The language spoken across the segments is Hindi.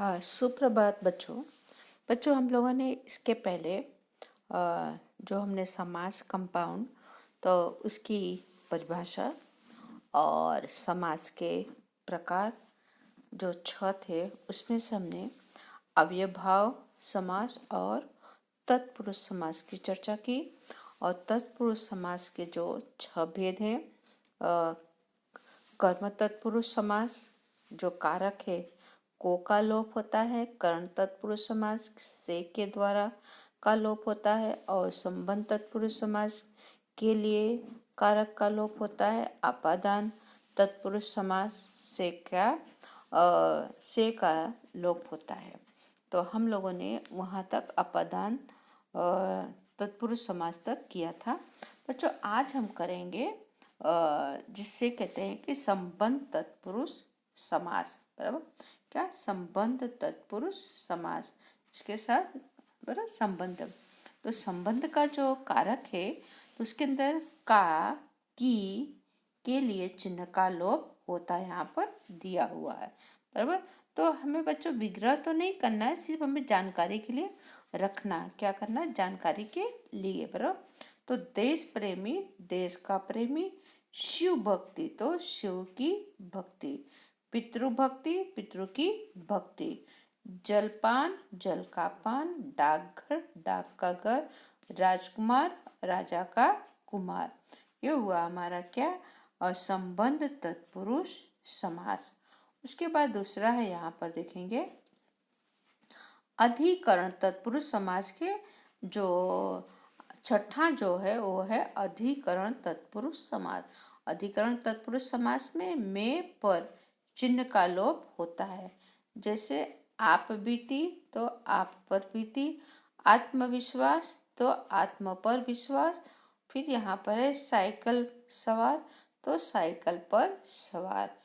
हाँ, सुप्रभात बच्चों। बच्चों, हम लोगों ने इसके पहले जो हमने समास कंपाउंड तो उसकी परिभाषा और समास के प्रकार जो 6 थे उसमें से हमने अव्ययभाव समास और तत्पुरुष समास की चर्चा की। और तत्पुरुष समास के जो 6 भेद हैं, कर्म तत्पुरुष समास जो कारक है को का लोप होता है, करण तत्पुरुष समास से के द्वारा का लोप होता है, और संबंध तत्पुरुष समास के लिए कारक का लोप होता है। अपादान तत्पुरुष समास से का लोप होता है। तो हम लोगों ने वहाँ तक अपादान तत्पुरुष समास तक किया था। बच्चों, आज हम करेंगे जिससे कहते हैं कि संबंध तत्पुरुष समास। बराबर, क्या संबंध तत्पुरुष समास, इसके साथ बराबर संबंध। तो संबंध का जो कारक है तो उसके अंदर का की के लिए चिन्ह का लोप होता है, यहाँ पर दिया हुआ है। बराबर, तो हमें बच्चों विग्रह तो नहीं करना है, सिर्फ हमें जानकारी के लिए रखना। क्या करना है? जानकारी के लिए। बराबर, तो देश प्रेमी देश का प्रेमी, शिव भक्ति तो शिव की भक्ति, पितृभक्ति पितृ की भक्ति, जलपान जल का पान, डाकघर डाक का घर, राजकुमार राजा का कुमार। ये हुआ हमारा क्या? संबंध तत्पुरुष समास। उसके बाद दूसरा है, यहाँ पर देखेंगे अधिकरण तत्पुरुष समास के जो छठा जो है वो है अधिकरण तत्पुरुष समास। अधिकरण तत्पुरुष समास में पर चिन्ह का लोप होता है। जैसे आप बीती तो आप पर बीती, आत्मविश्वास तो आत्म पर विश्वास, फिर यहाँ पर है साइकिल सवार तो साइकिल पर सवार,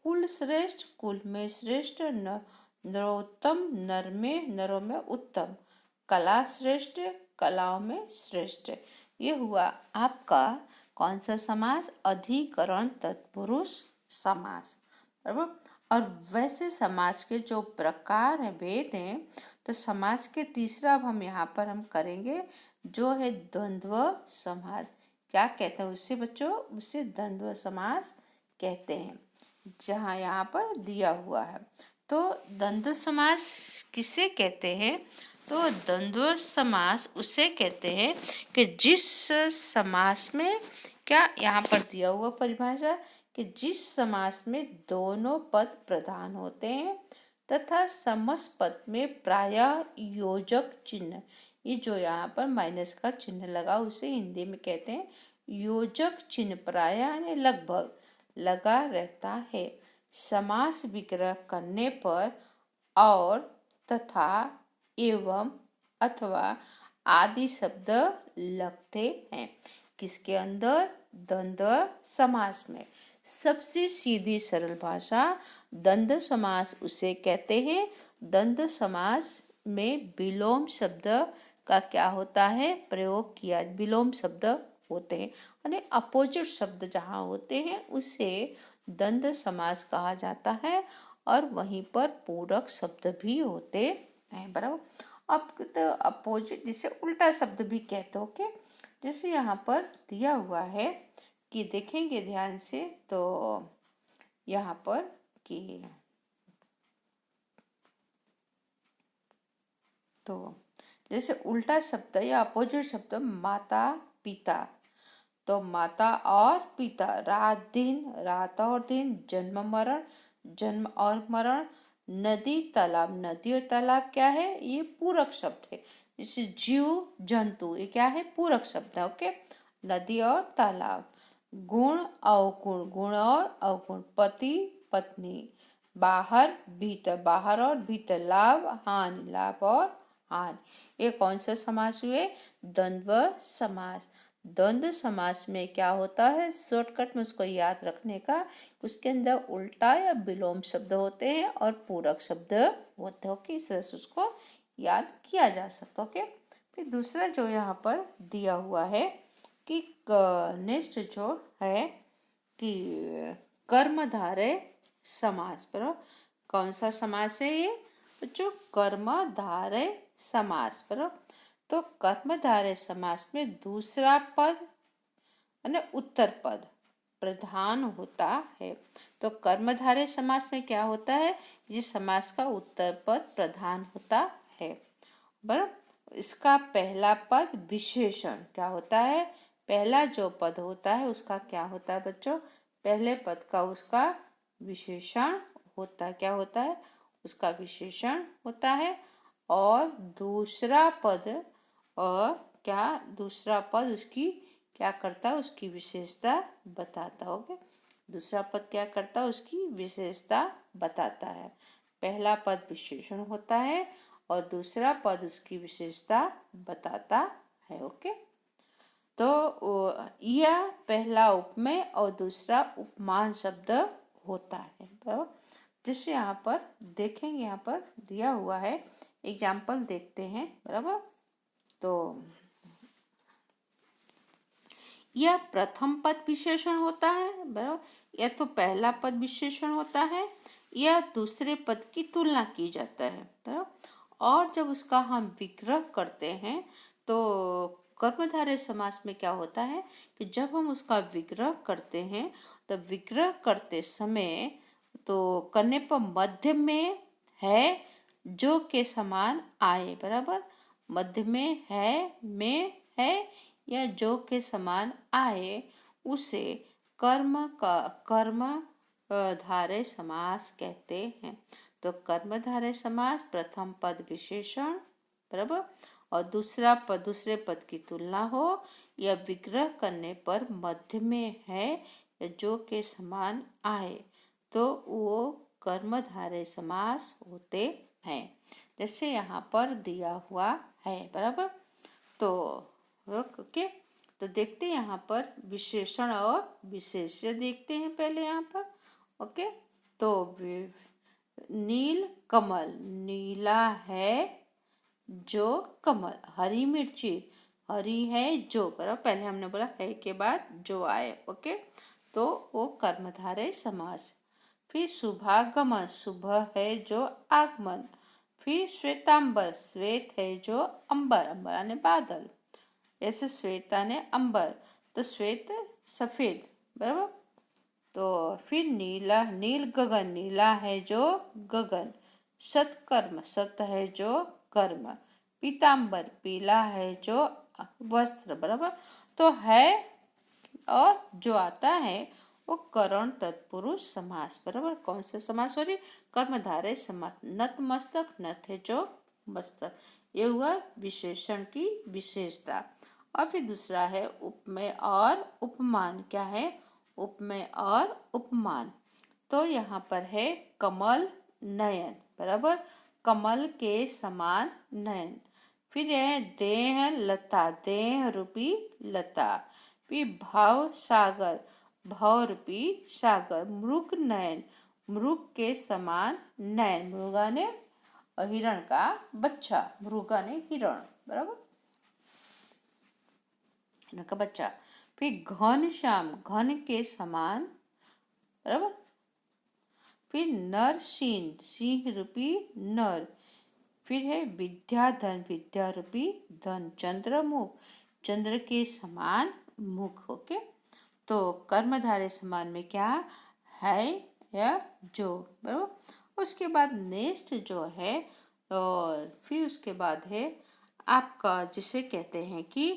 कुल श्रेष्ठ कुल में श्रेष्ठ, नरोत्तम नरों में उत्तम, कला श्रेष्ठ कलाओं में श्रेष्ठ। ये हुआ आपका कौन सा समास? अधिकरण तत्पुरुष समास। बराबर, और वैसे समास के जो प्रकार हैं, भेद हैं, तो समास के तीसरा अब हम यहाँ पर हम करेंगे जो है द्वंद्व समास। क्या कहते हैं उससे बच्चों? उससे द्वंद्व समास कहते हैं, जहाँ यहाँ पर दिया हुआ है। तो द्वंद्व समास किसे कहते हैं? तो द्वंद्व समास उसे कहते हैं कि जिस समास में क्या यहाँ पर दिया हुआ परिभाषा कि जिस समास में दोनों पद प्रधान होते हैं तथा समस्त पद में प्रायः योजक चिन्ह, ये जो यहाँ पर माइनस का चिन्ह लगा उसे हिंदी में कहते हैं योजक चिन्ह, प्रायः यानी लगभग लगा रहता है। समास विग्रह करने पर और तथा एवं अथवा आदि शब्द लगते हैं। किसके अंदर? द्वंद्व समास में। सबसे सीधी सरल भाषा द्वंद्व समास उसे कहते हैं। द्वंद्व समास में विलोम शब्द का क्या होता है? प्रयोग किया। विलोम शब्द होते हैं यानी अपोजिट शब्द जहाँ होते हैं उसे द्वंद्व समास कहा जाता है, और वहीं पर पूरक शब्द भी होते हैं। बराबर, अब तो अपोजिट जिसे उल्टा शब्द भी कहते हो के, जैसे यहाँ पर दिया हुआ है कि देखेंगे ध्यान से तो यहाँ पर कि तो जैसे उल्टा शब्द या अपोजिट शब्द माता पिता, तो माता और पिता, रात दिन रात और दिन, जन्म मरण जन्म और मरण, नदी तालाब नदी और तालाब क्या है? ये पूरक शब्द है। जैसे जीव जंतु, ये क्या है? पूरक शब्द है। ओके, नदी और तालाब, गुण अवगुण गुण और अवगुण, पति पत्नी, बाहर भीतर बाहर और भीतर, लाभ हानि लाभ और हानि। ये कौन सा समास हुए? द्वंद्व समास। द्वंद्व समास में क्या होता है? शॉर्टकट में उसको याद रखने का, उसके अंदर उल्टा या विलोम शब्द होते हैं और पूरक शब्द होते हैं। ओके, इस तरह से उसको याद किया जा सकता। ओके, फिर दूसरा जो यहाँ पर दिया हुआ है कि नेक्स्ट जो है कि कर्मधारय समास। पर कौन सा समास है ये? बच्चों कर्मधारय समास, बराबर। तो कर्मधारय समास में दूसरा पद અને उत्तर पद प्रधान होता है। तो कर्मधारय समास में क्या होता है, ये समास का उत्तर पद प्रधान होता है, बराबर। इसका पहला पद विशेषण क्या होता है, पहला जो पद होता है उसका क्या होता है बच्चों, पहले पद का उसका विशेषण होता है, क्या होता है, उसका विशेषण होता है। और दूसरा पद, और क्या दूसरा पद उसकी क्या करता है, उसकी विशेषता बताता है। ओके, दूसरा पद क्या करता है, उसकी विशेषता बताता है। पहला पद विशेषण होता है और दूसरा पद उसकी विशेषता बताता है। ओके, तो यह पहला उपमेय और दूसरा उपमान शब्द होता है, बराबर। जैसे यहाँ पर देखेंगे, यहाँ पर दिया हुआ है, एग्जाम्पल देखते हैं, बराबर। तो यह प्रथम पद विशेषण होता है, बराबर। यह तो पहला पद विशेषण होता है, यह दूसरे पद की तुलना की जाता है, बराबर। और जब उसका हम विग्रह करते हैं तो कर्मधारय समास में क्या होता है कि जब हम उसका विग्रह करते हैं तो विग्रह करते समय तो करने पर मध्य में है जो के समान आए, बराबर। मध्य में है, में है या जो के समान आए उसे कर्मधारय समास कहते हैं। तो कर्मधारय समास प्रथम पद विशेषण, बराबर, और दूसरा पद दूसरे पद की तुलना हो या विग्रह करने पर मध्य में है या जो के समान आए तो वो कर्मधारय समास होते हैं, जैसे यहाँ पर दिया हुआ है, बराबर। तो ओके, तो देखते हैं यहाँ पर विशेषण और विशेष्य देखते हैं पहले यहाँ पर। ओके, तो नील कमल, नीला है जो कमल, हरी मिर्ची, हरी है जो, बराबर। पहले हमने बोला है के बाद जो आए, ओके, तो वो कर्मधारय समास। फिर शुभागमन, शुभ है जो आगमन। फिर श्वेतांबर, श्वेत है जो अंबर, अंबर यानी बादल, ऐसे श्वेता ने अंबर, तो श्वेत सफेद, बराबर। तो फिर नीला, नील गगन, नीला है जो गगन। सत्कर्म, सत है जो कर्म। पीतांबर, पीला है जो वस्त्र, बराबर। तो है और जो आता है वो करण तत्पुरुष समास, बराबर। कौन सा समास हो रही, कर्मधारय समास। नतमस्तक, नत है जो मस्तक, ये हुआ विशेषण की विशेषता। और फिर दूसरा है उपमेय और उपमान, क्या है, उपमेय और उपमान। तो यहाँ पर है कमल नयन, बराबर, कमल के समान नयन। फिर है देह लता, देह रूपी लता। फिर भाव सागर, भाव रूपी सागर। मृग नयन, मृग के समान नयन, मृगा ने हिरण का बच्चा, मृगा ने हिरण, बराबर, हिरण का बच्चा। फिर घन श्याम, घन के समान, बराबर। फिर नर सिंह, सिंह रूपी नर। फिर है विद्याधन, विद्या रूपी धन। चंद्रमुख, चंद्र के समान मुख। ओके, तो कर्मधारय समान में क्या है या जो, बराबर। उसके बाद नेक्स्ट जो है, और फिर उसके बाद है आपका जिसे कहते हैं कि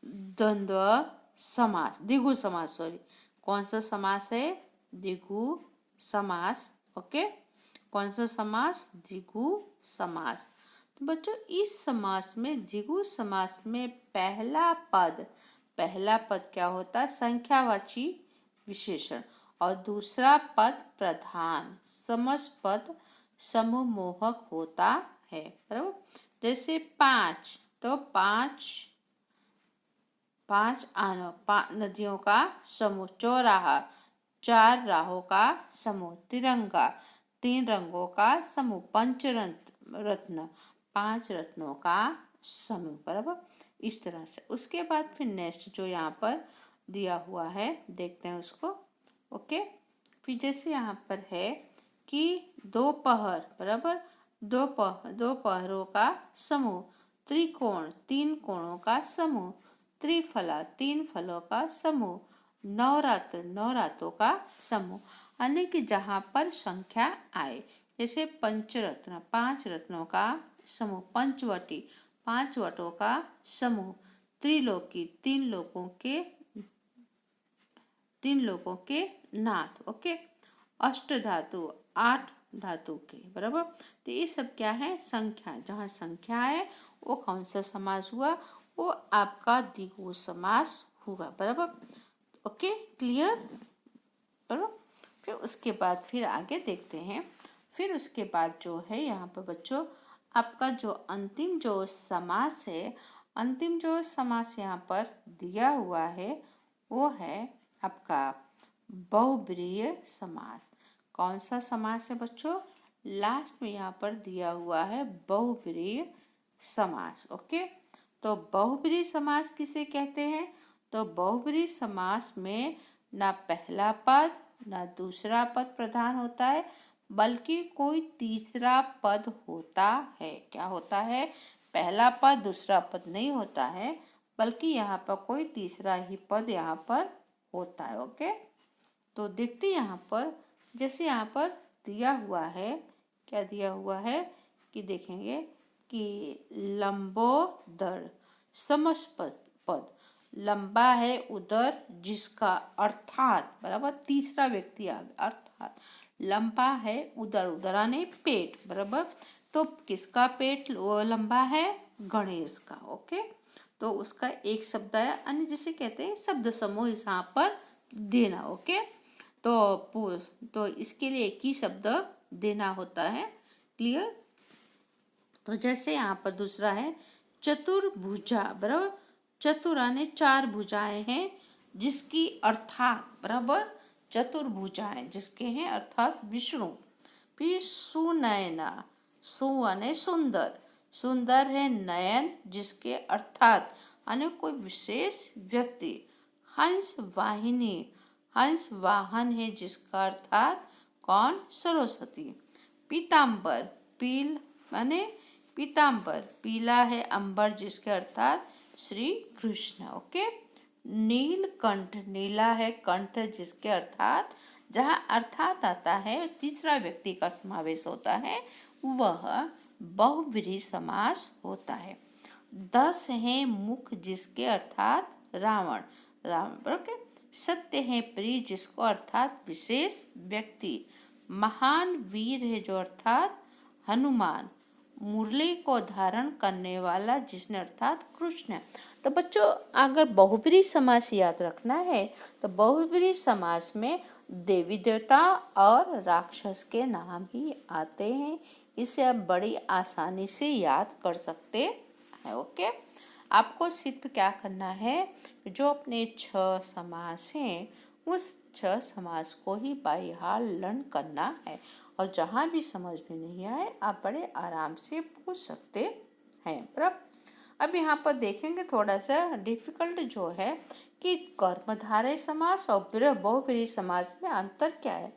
द्वंद्व समास, द्विगु समास, सॉरी, कौन सा समास है, द्विगु समास। ओके, कौन सा समास, द्विगु समास। तो बच्चों इस समास में, द्विगु समास में पहला पद क्या होता है, संख्यावाची विशेषण, और दूसरा पद प्रधान, समस्त पद समूहमोहक होता है, बराबर। जैसे पांच, तो पांच नदियों का समूह। चौराहा, चार राहों का समूह। तिरंगा, तीन रंगों का समूह। पंचरत्न, पांच रत्नों का समूह, बराबर। इस तरह से उसके बाद फिर नेक्स्ट जो यहाँ पर दिया हुआ है देखते हैं उसको। ओके, फिर जैसे यहाँ पर है कि दोपहर बराबर दोपहरों का समूह। त्रिकोण, तीन कोणों का समूह। त्रिफला, तीन फलों का समूह। नवरात्र, नवरात्रों का समूह। यानी कि जहाँ पर संख्या आए, जैसे पंचरत्न, पांच रत्नों का समूह। पंचवटी, पांच वटों का समूह। त्रिलोकी, तीन लोगों के नाथ। ओके। अष्टधातु, आठ धातु के बराबर। तो ये सब क्या है? संख्या। जहाँ संख्या है वो कौन सा समास हुआ? वो आपका द्विगु समास हुआ बराबर। ओके, क्लियर बराबर। फिर उसके बाद फिर आगे देखते हैं। फिर उसके बाद जो है यहाँ पर बच्चों आपका जो अंतिम जो समास है, अंतिम जो समास यहाँ पर दिया हुआ है वो है आपका बहुब्रीहि समास। कौन सा समास है बच्चों? लास्ट में यहाँ पर दिया हुआ है बहुब्रीहि समास। ओके, तो बहुब्रीहि समास किसे कहते हैं? तो बहुब्रीहि समास में ना पहला पद ना दूसरा पद प्रधान होता है, बल्कि कोई तीसरा पद होता है। क्या होता है? पहला पद दूसरा पद नहीं होता है, बल्कि यहाँ पर कोई तीसरा ही पद यहाँ पर होता है। ओके, तो देखते यहाँ पर, जैसे यहाँ पर दिया हुआ है, क्या दिया हुआ है कि देखेंगे कि लंबोदर समस्त पद। लंबा है उदर जिसका, अर्थात बराबर तीसरा व्यक्ति आ गया, अर्थात लंबा है उदर, उदराने पेट बराबर। तो किसका पेट लंबा है? गणेश का। ओके, तो उसका एक शब्द आया, अन्य जिसे कहते हैं शब्द समूह यहाँ पर देना। ओके, तो इसके लिए एक ही शब्द देना होता है। क्लियर? तो जैसे यहाँ पर दूसरा है चतुर्भुजा बराबर। चतुराने चार भुजाएं हैं जिसकी, अर्थात बराबर चतुर्भुजाएं जिसके हैं, अर्थात विष्णु। फिर सुनयना, सुने सुंदर, सुंदर है नयन जिसके, अर्थात अन्य कोई विशेष व्यक्ति। हंस वाहिनी, हंस वाहन है जिसका, अर्थात कौन? सरस्वती। पीताम्बर, पील माने पीताम्बर, पीला है अंबर जिसके, अर्थात श्री कृष्ण। ओके। नीलकंठ, नीला है कंठ जिसके, अर्थात जहाँ अर्थात आता है तीसरा व्यक्ति का समावेश होता है, वह बहुव्रीहि समास होता है। 10 है मुख जिसके, अर्थात रावण, रावण। ओके। सत्य है प्रिय जिसको, अर्थात विशेष व्यक्ति। महान वीर है जो, अर्थात हनुमान। मुरली को धारण करने वाला जिसने, अर्थात कृष्ण। तो बच्चों अगर बहुब्रीहि समास याद रखना है तो बहुब्रीहि समास में देवी देवता और राक्षस के नाम ही आते हैं। इसे आप बड़ी आसानी से याद कर सकते हैं। ओके, आपको सिर्फ क्या करना है, जो अपने 6 समास हैं उस 6 समास को ही बाय हार्ट लर्न करना है, और जहाँ भी समझ में नहीं आए आप बड़े आराम से पूछ सकते हैं। बराबर। अब यहाँ पर देखेंगे थोड़ा सा डिफिकल्ट जो है कि कर्मधारय समास और बहुब्रीहि समास में अंतर क्या है।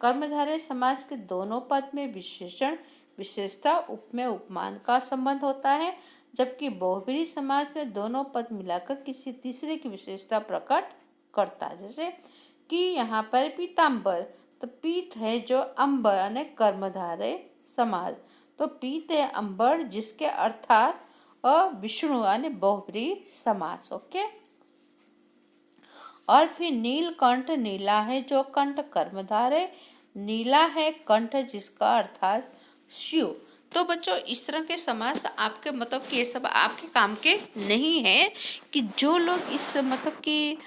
कर्मधारय समास के दोनों पद में विशेषण, विशेषता, उपमेय, उपमान का संबंध होता है, जबकि बहुब्रीहि समास में दोनों पद मिलाकर किसी तीसरे की विशेषता प्रकट करता है। जैसे कि यहाँ पर पीताम्बर, तो पीत है जो अंबर यानी कर्मधारय समास, तो पीत है अंबर जिसके, अर्थात विष्णु यानी बहुब्रीहि समास। ओके। और फिर नीलकंठ, नीला है जो कंठ, कर्मधारय। नीला है कंठ जिसका, अर्थात शिव। तो बच्चों इस तरह के समास आपके मतलब कि ये सब आपके काम के नहीं है, कि जो लोग इस मतलब कि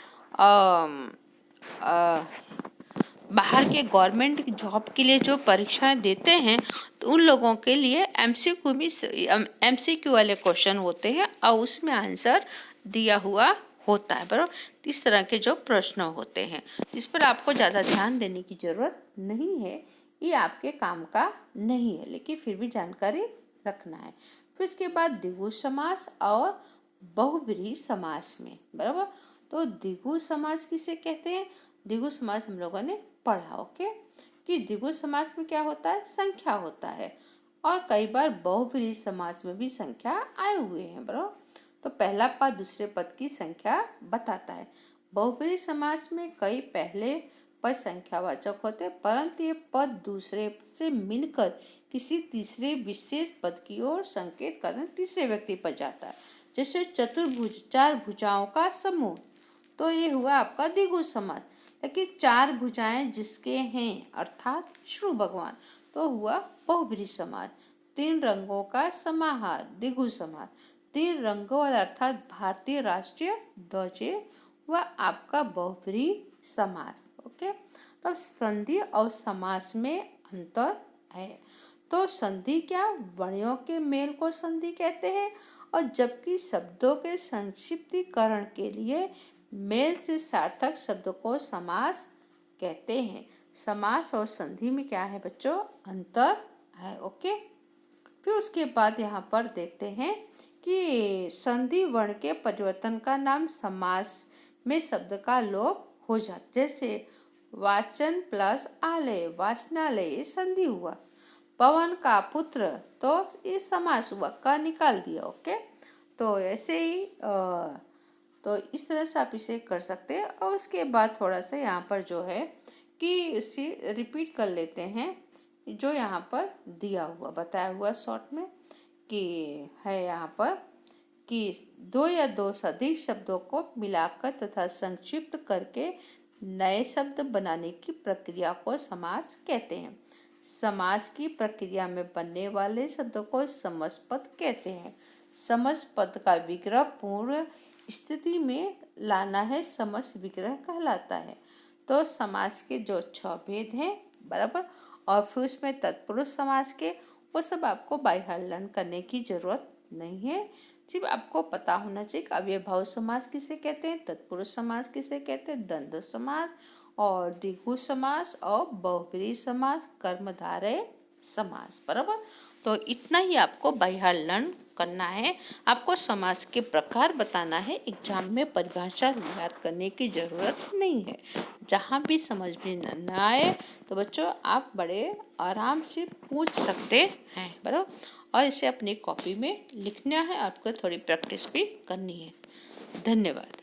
बाहर के गवर्नमेंट जॉब के लिए जो परीक्षाएं देते हैं तो उन लोगों के लिए एमसीक्यू वाले क्वेश्चन होते हैं और उसमें आंसर दिया हुआ होता है। बराबर। इस तरह के जो प्रश्न होते हैं इस पर आपको ज़्यादा ध्यान देने की ज़रूरत नहीं है, ये आपके काम का नहीं है, लेकिन फिर भी जानकारी रखना है। फिर इसके बाद द्विगु समास और बहुब्रीहि समास में बराबर। तो द्विगु समास किसे कहते हैं? द्विगु समास हम लोगों ने पढ़ा। ओके, कि द्विगु समास में क्या होता है, संख्या होता है, और कई बार बहुव्रीहि समास में भी संख्या आए हुए हैं। बराबर, तो पहला पद दूसरे पद की संख्या बताता है। बहुव्रीहि समास में कई पहले पद संख्यावाचक होते हैं, परंतु ये पद दूसरे से मिलकर किसी तीसरे विशेष पद की ओर संकेत करने तीसरे व्यक्ति पर जाता है। जैसे चतुर्भुज, चार भुजाओं का समूह, तो ये हुआ आपका द्विगु समास। लेकिन चार भुजाएं जिसके हैं अर्थात विष्णु भगवान, तो हुआ बहुव्रीहि समास। तीन रंगों का समाहार, द्विगु समास। तीन रंगों वाला अर्थात भारतीय राष्ट्रीय ध्वज वह आपका बहुव्रीहि समास। ओके, तो संधि और समास में अंतर है। तो संधि क्या, वर्णों के मेल को संधि कहते हैं, और जबकि शब्दों के संक्षिप्तीकरण के लिए मेल से सार्थक शब्द को समास कहते हैं। समास और संधि में क्या है बच्चों, अंतर है। ओके, फिर उसके बाद यहाँ पर देखते हैं कि संधि वर्ण के परिवर्तन का नाम समास में शब्द का लोप हो जाता, जैसे वाचन प्लस आलय, वाचनालय, ये संधि हुआ। पवन का पुत्र, तो ये समास हुआ, का निकाल दिया। ओके, तो ऐसे ही तो इस तरह से आप इसे कर सकते हैं। और उसके बाद थोड़ा सा यहाँ पर जो है कि इसे रिपीट कर लेते हैं, जो यहाँ पर दिया हुआ बताया हुआ शॉर्ट में कि है यहाँ पर कि दो या दो से अधिक शब्दों को मिलाकर तथा संक्षिप्त करके नए शब्द बनाने की प्रक्रिया को समास कहते हैं। समास की प्रक्रिया में बनने वाले शब्दों को समासपद कहते हैं। समासपद का विग्रह पूर्ण स्थिति में लाना है, समास विग्रह कहलाता है। तो समास के जो 6 भेद हैं, बराबर, और फिर उसमें तत्पुरुष समास के, वो सब आपको बाय हार्ट लर्न करने की जरूरत नहीं है। सिर्फ आपको पता होना चाहिए कि अव्ययभाव समास किसे कहते हैं, तत्पुरुष समास किसे कहते हैं, द्वंद्व समास और द्विगु समास और बहुव्रीहि समास, कर्मधारय समास। बराबर, तो इतना ही आपको बाय हार्ट लर्न करना है। आपको समास के प्रकार बताना है, एग्जाम में परिभाषा याद करने की जरूरत नहीं है। जहाँ भी समझ में न आए तो बच्चों आप बड़े आराम से पूछ सकते हैं। बराबर, और इसे अपनी कॉपी में लिखना है, आपको थोड़ी प्रैक्टिस भी करनी है। धन्यवाद।